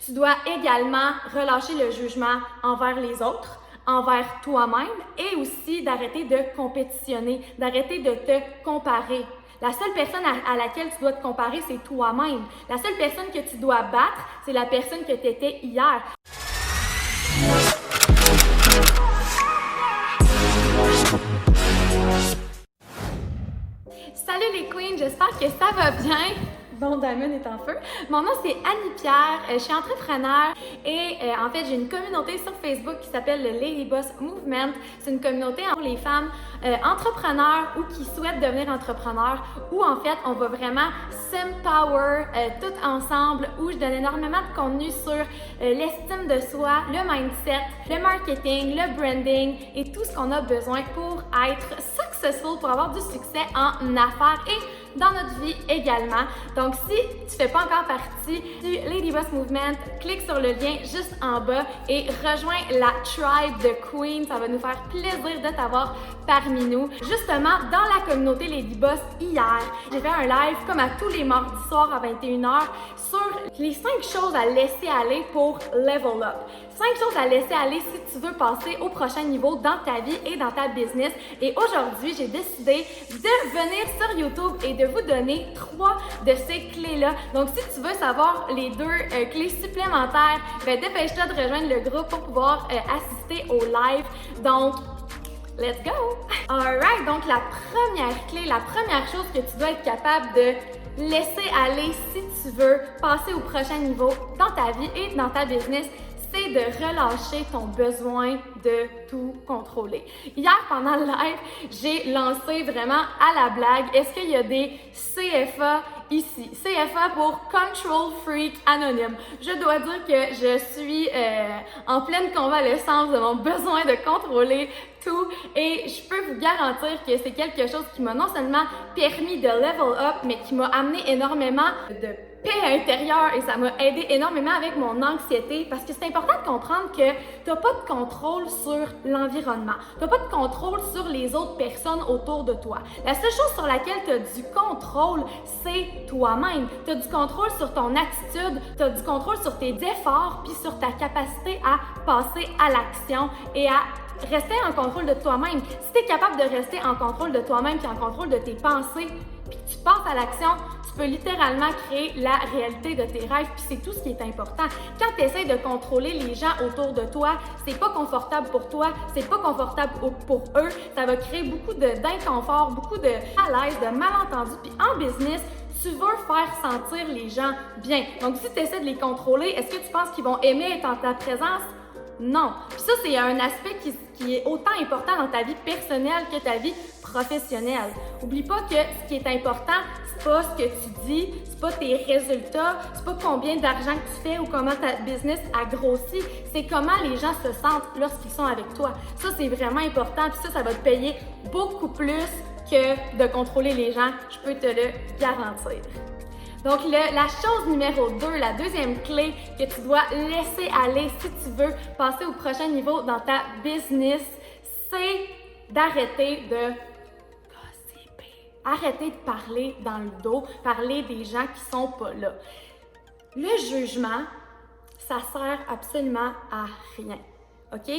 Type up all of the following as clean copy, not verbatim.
Tu dois également relâcher le jugement envers les autres, envers toi-même et aussi d'arrêter de compétitionner, d'arrêter de te comparer. La seule personne à laquelle tu dois te comparer, c'est toi-même. La seule personne que tu dois battre, c'est la personne que tu étais hier. Salut les queens, j'espère que ça va bien. Bon, Diamond est en feu. Mon nom, c'est Annie-Pierre. Je suis entrepreneur et en fait, j'ai une communauté sur Facebook qui s'appelle le Lady Boss Movement. C'est une communauté pour les femmes entrepreneurs ou qui souhaitent devenir entrepreneurs où en fait, on va vraiment s'empower toutes ensemble, où je donne énormément de contenu sur l'estime de soi, le mindset, le marketing, le branding et tout ce qu'on a besoin pour être successful, pour avoir du succès en affaires et dans notre vie également. Donc, si tu fais pas encore partie du Lady Boss Movement, clique sur le lien juste en bas et rejoins la tribe de Queen. Ça va nous faire plaisir de t'avoir parmi nous. Justement, dans la communauté Lady Boss, hier, j'ai fait un live comme à tous les mardis soirs à 21h sur les 5 choses à laisser aller pour level up. 5 choses à laisser aller si tu veux passer au prochain niveau dans ta vie et dans ta business. Et aujourd'hui, j'ai décidé de venir sur YouTube et de vous donner 3 de ces clés-là. Donc, si tu veux savoir les 2 clés supplémentaires, ben, dépêche-toi de rejoindre le groupe pour pouvoir assister au live. Donc, let's go! Alright, donc la première clé, la première chose que tu dois être capable de laisser aller si tu veux passer au prochain niveau dans ta vie et dans ta business, c'est de relâcher ton besoin de tout contrôler. Hier, pendant le live, j'ai lancé vraiment à la blague, est-ce qu'il y a des CFA ici? CFA pour Control Freak Anonyme. Je dois dire que je suis en pleine convalescence de mon besoin de contrôler tout et je peux vous garantir que c'est quelque chose qui m'a non seulement permis de level up, mais qui m'a amené énormément de paix intérieure et ça m'a aidé énormément avec mon anxiété parce que c'est important de comprendre que tu n'as pas de contrôle sur l'environnement. Tu n'as pas de contrôle sur les autres personnes autour de toi. La seule chose sur laquelle tu as du contrôle, c'est toi-même. Tu as du contrôle sur ton attitude, tu as du contrôle sur tes efforts puis sur ta capacité à passer à l'action et à rester en contrôle de toi-même. Si tu es capable de rester en contrôle de toi-même puis en contrôle de tes pensées, puis que tu passes à l'action, tu peux littéralement créer la réalité de tes rêves, puis c'est tout ce qui est important. Quand tu essaies de contrôler les gens autour de toi, c'est pas confortable pour toi, c'est pas confortable pour eux, ça va créer beaucoup d'inconfort, beaucoup de malaise, de malentendus, puis en business, tu veux faire sentir les gens bien. Donc si tu essaies de les contrôler, est-ce que tu penses qu'ils vont aimer être en ta présence? Non. Puis ça, c'est un aspect qui est autant important dans ta vie personnelle que ta vie professionnelle. Oublie pas que ce qui est important, c'est pas ce que tu dis, c'est pas tes résultats, c'est pas combien d'argent que tu fais ou comment ta business a grossi, c'est comment les gens se sentent lorsqu'ils sont avec toi. Ça, c'est vraiment important. Puis ça va te payer beaucoup plus que de contrôler les gens. Je peux te le garantir. Donc, la chose numéro 2, la deuxième clé que tu dois laisser aller si tu veux passer au prochain niveau dans ta business, c'est d'arrêter de gossiper. Arrêter de parler dans le dos, parler des gens qui sont pas là. Le jugement, ça sert absolument à rien, OK?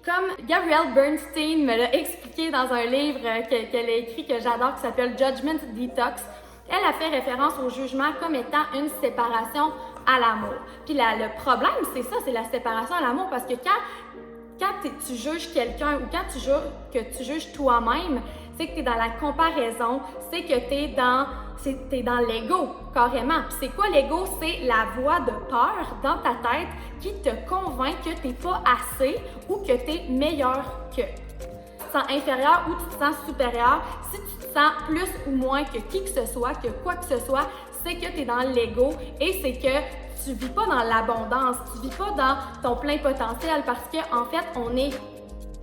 Comme Gabrielle Bernstein me l'a expliqué dans un livre qu'elle a écrit que j'adore qui s'appelle Judgment Detox, elle a fait référence au jugement comme étant une séparation à l'amour. Puis le problème, c'est ça, c'est la séparation à l'amour parce que quand tu juges quelqu'un ou quand tu juges toi-même, c'est que tu es dans la comparaison, c'est que tu es dans l'ego, carrément. Puis c'est quoi l'ego? C'est la voix de peur dans ta tête qui te convainc que tu n'es pas assez ou que tu es meilleur que. Tu te sens inférieur ou tu te sens supérieur, si tu te sens plus ou moins que qui que ce soit, que quoi que ce soit, c'est que tu es dans l'ego et c'est que tu vis pas dans l'abondance, tu vis pas dans ton plein potentiel parce qu'en fait, on est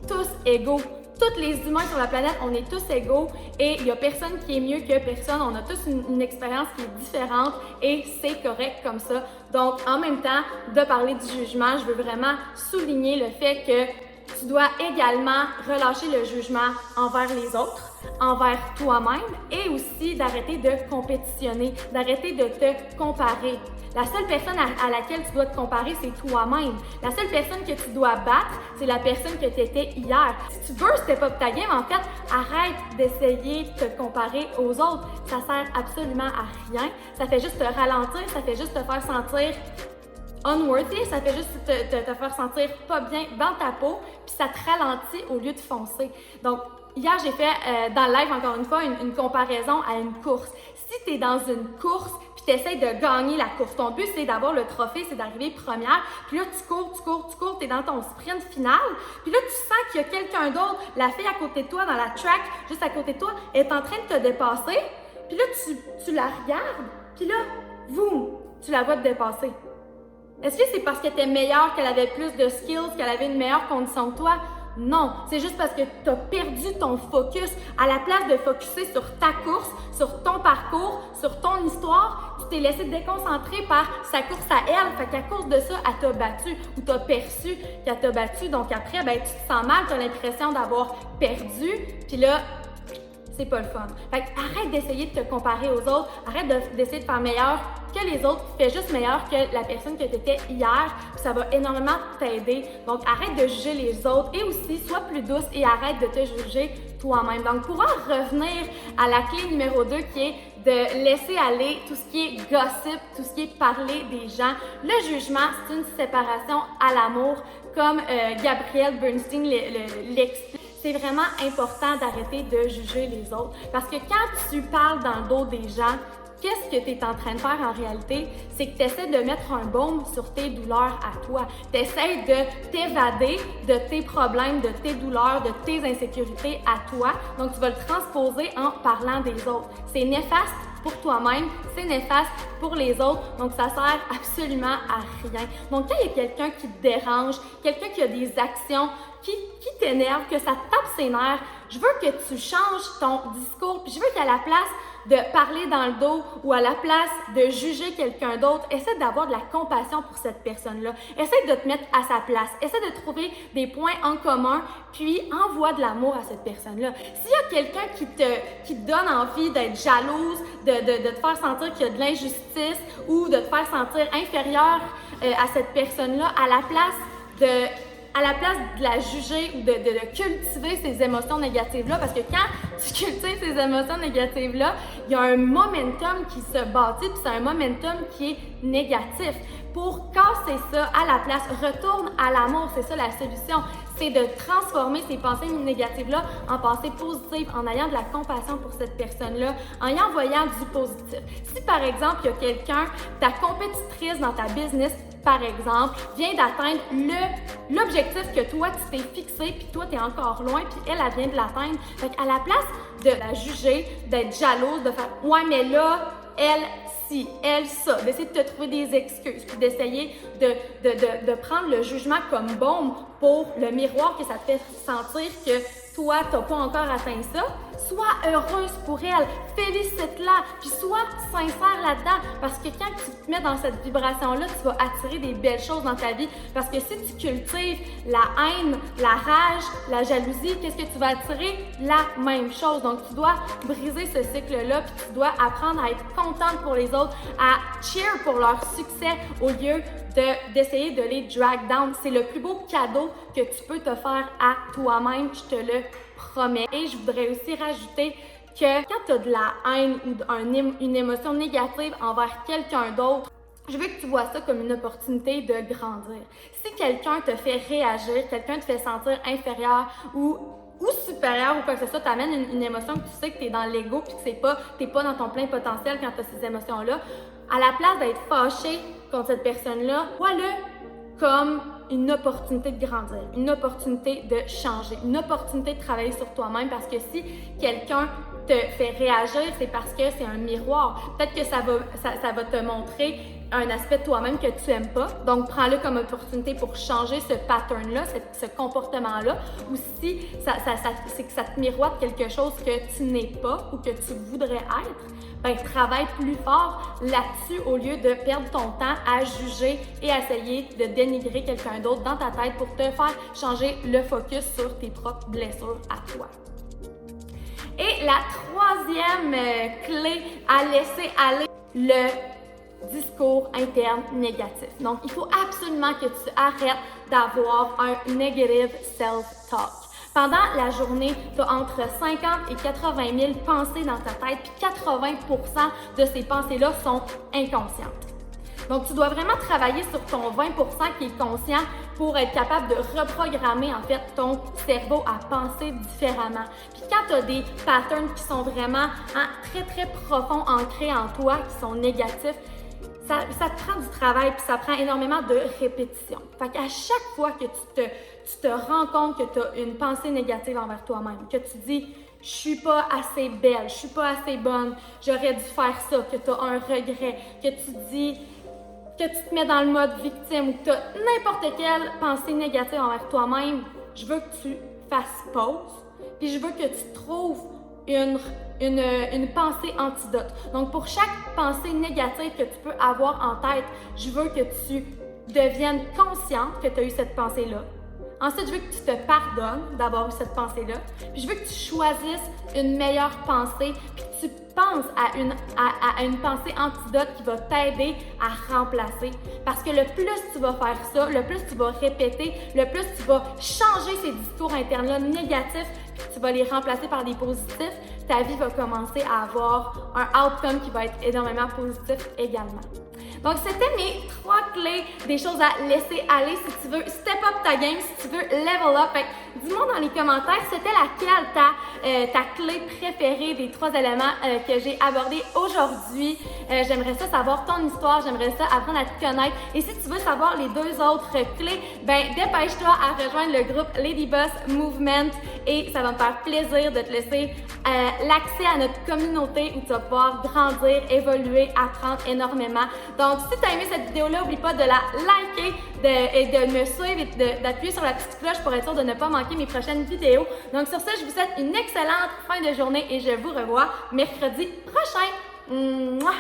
tous égaux. Tous les humains sur la planète, on est tous égaux et il n'y a personne qui est mieux que personne. On a tous une expérience qui est différente et c'est correct comme ça. Donc, en même temps, de parler du jugement, je veux vraiment souligner le fait que tu dois également relâcher le jugement envers les autres, envers toi-même et aussi d'arrêter de compétitionner, d'arrêter de te comparer. La seule personne à laquelle tu dois te comparer, c'est toi-même. La seule personne que tu dois battre, c'est la personne que tu étais hier. Si tu veux step up ta game, en fait, arrête d'essayer de te comparer aux autres. Ça sert absolument à rien. Ça fait juste te ralentir, ça fait juste te faire sentir unworthy, ça fait juste te faire sentir pas bien dans ta peau, puis ça te ralentit au lieu de foncer. Donc, hier, j'ai fait dans le live, encore une fois, une comparaison à une course. Si tu es dans une course, puis tu essaies de gagner la course, ton but, c'est d'avoir le trophée, c'est d'arriver première, puis là, tu cours, tu es dans ton sprint final, puis là, tu sens qu'il y a quelqu'un d'autre, la fille à côté de toi, dans la track, juste à côté de toi, est en train de te dépasser, puis là, tu la regardes, puis là, tu la vois te dépasser. Est-ce que c'est parce qu'elle était meilleure, qu'elle avait plus de skills, qu'elle avait une meilleure condition que toi? Non, c'est juste parce que tu as perdu ton focus. À la place de focuser sur ta course, sur ton parcours, sur ton histoire, tu t'es laissé déconcentrer par sa course à elle. Fait qu'à cause de ça, elle t'a battu ou t'as perçu qu'elle t'a battu. Donc après, ben, tu te sens mal, tu as l'impression d'avoir perdu. Puis là, c'est pas le fun. Fait que arrête d'essayer de te comparer aux autres, arrête d'essayer de faire meilleur que les autres, fais juste meilleur que la personne que tu étais hier, puis ça va énormément t'aider. Donc arrête de juger les autres et aussi sois plus douce et arrête de te juger toi-même. Donc pour en revenir à la clé numéro 2 qui est de laisser aller tout ce qui est gossip, tout ce qui est parler des gens. Le jugement, c'est une séparation à l'amour, comme Gabrielle Bernstein l'explique. C'est vraiment important d'arrêter de juger les autres parce que quand tu parles dans le dos des gens, qu'est-ce que tu es en train de faire en réalité? C'est que tu essaies de mettre un baume sur tes douleurs à toi. Tu essaies de t'évader de tes problèmes, de tes douleurs, de tes insécurités à toi. Donc, tu vas le transposer en parlant des autres. C'est néfaste pour toi-même, c'est néfaste pour les autres, donc ça sert absolument à rien. Donc, quand il y a quelqu'un qui te dérange, quelqu'un qui a des actions qui t'énerve, que ça te tape ses nerfs, je veux que tu changes ton discours, puis je veux qu'à la place de parler dans le dos ou à la place de juger quelqu'un d'autre, essaie d'avoir de la compassion pour cette personne-là. Essaie de te mettre à sa place. Essaie de trouver des points en commun, puis envoie de l'amour à cette personne-là. S'il y a quelqu'un qui te donne envie d'être jalouse, de te faire sentir qu'il y a de l'injustice ou de te faire sentir inférieur à cette personne-là, à la place de la juger ou de cultiver ces émotions négatives-là, parce que quand tu cultives ces émotions négatives-là, il y a un momentum qui se bâtit, puis c'est un momentum qui est négatif. Pour casser ça, à la place, retourne à l'amour, c'est ça la solution. C'est de transformer ces pensées négatives-là en pensées positives, en ayant de la compassion pour cette personne-là, en y envoyant du positif. Si par exemple, il y a quelqu'un, ta compétitrice dans ta business, par exemple, vient d'atteindre l'objectif que toi, tu t'es fixé, puis toi, tu es encore loin, puis elle vient de l'atteindre. Fait qu'à la place de la juger, d'être jalouse, de faire « ouais, mais là, elle, si, elle, ça », d'essayer de te trouver des excuses, puis d'essayer de prendre le jugement comme bombe pour le miroir que ça te fait sentir que toi, tu n'as pas encore atteint ça. Sois heureuse pour elle, félicite-la, puis sois sincère là-dedans, parce que quand tu te mets dans cette vibration-là, tu vas attirer des belles choses dans ta vie, parce que si tu cultives la haine, la rage, la jalousie, qu'est-ce que tu vas attirer? La même chose. Donc, tu dois briser ce cycle-là, puis tu dois apprendre à être contente pour les autres, à cheer pour leur succès au lieu d'essayer de les drag down. C'est le plus beau cadeau que tu peux te faire à toi-même, je te le promets. Et je voudrais aussi rajouter que quand tu as de la haine ou une émotion négative envers quelqu'un d'autre, je veux que tu vois ça comme une opportunité de grandir. Si quelqu'un te fait réagir, quelqu'un te fait sentir inférieur ou supérieur ou quoi que ce soit, t'amène une émotion que tu sais que t'es dans l'ego puis que t'es pas dans ton plein potentiel quand t'as ces émotions-là, à la place d'être fâché contre cette personne-là, vois-le comme une opportunité de grandir, une opportunité de changer, une opportunité de travailler sur toi-même, parce que si quelqu'un te fait réagir, c'est parce que c'est un miroir. Peut-être que ça va te montrer un aspect de toi-même que tu n'aimes pas. Donc, prends-le comme opportunité pour changer ce pattern-là, ce comportement-là. Ou si c'est que ça te miroite quelque chose que tu n'es pas ou que tu voudrais être, ben travaille plus fort là-dessus au lieu de perdre ton temps à juger et à essayer de dénigrer quelqu'un d'autre dans ta tête pour te faire changer le focus sur tes propres blessures à toi. Et la troisième clé à laisser aller, le discours interne négatif. Donc, il faut absolument que tu arrêtes d'avoir un negative self-talk. Pendant la journée, tu as entre 50 et 80 000 pensées dans ta tête, puis 80% de ces pensées-là sont inconscientes. Donc, tu dois vraiment travailler sur ton 20% qui est conscient pour être capable de reprogrammer en fait ton cerveau à penser différemment. Puis quand tu as des patterns qui sont vraiment très très profonds, ancrés en toi, qui sont négatifs, ça te prend du travail puis ça prend énormément de répétition. Fait qu'à chaque fois que tu te rends compte que tu as une pensée négative envers toi-même, que tu dis « je suis pas assez belle, je suis pas assez bonne, j'aurais dû faire ça », que tu as un regret, que tu dis que tu te mets dans le mode victime ou que tu as n'importe quelle pensée négative envers toi-même, je veux que tu fasses pause, puis je veux que tu trouves une pensée antidote. Donc, pour chaque pensée négative que tu peux avoir en tête, je veux que tu deviennes conscient que tu as eu cette pensée-là. Ensuite, je veux que tu te pardonnes d'avoir eu cette pensée-là. Puis je veux que tu choisisses une meilleure pensée, puis que tu penses à une pensée antidote qui va t'aider à remplacer. Parce que le plus tu vas faire ça, le plus tu vas répéter, le plus tu vas changer ces discours internes-là négatifs, puis tu vas les remplacer par des positifs, ta vie va commencer à avoir un outcome qui va être énormément positif également. Donc, c'était mes 3 clés des choses à laisser aller si tu veux step up ta game, si tu veux level up. Dis-moi dans les commentaires, c'était laquelle ta clé préférée des 3 éléments que j'ai abordés aujourd'hui. J'aimerais ça savoir ton histoire, j'aimerais ça apprendre à te connaître. Et si tu veux savoir les 2 autres clés, dépêche-toi à rejoindre le groupe Lady Boss Movement et ça va me faire plaisir de te laisser l'accès à notre communauté où tu vas pouvoir grandir, évoluer, apprendre énormément. Donc, si tu as aimé cette vidéo-là, n'oublie pas de la liker et de me suivre et d'appuyer sur la petite cloche pour être sûr de ne pas manquer mes prochaines vidéos. Donc, sur ce, je vous souhaite une excellente fin de journée et je vous revois mercredi prochain. Mouah!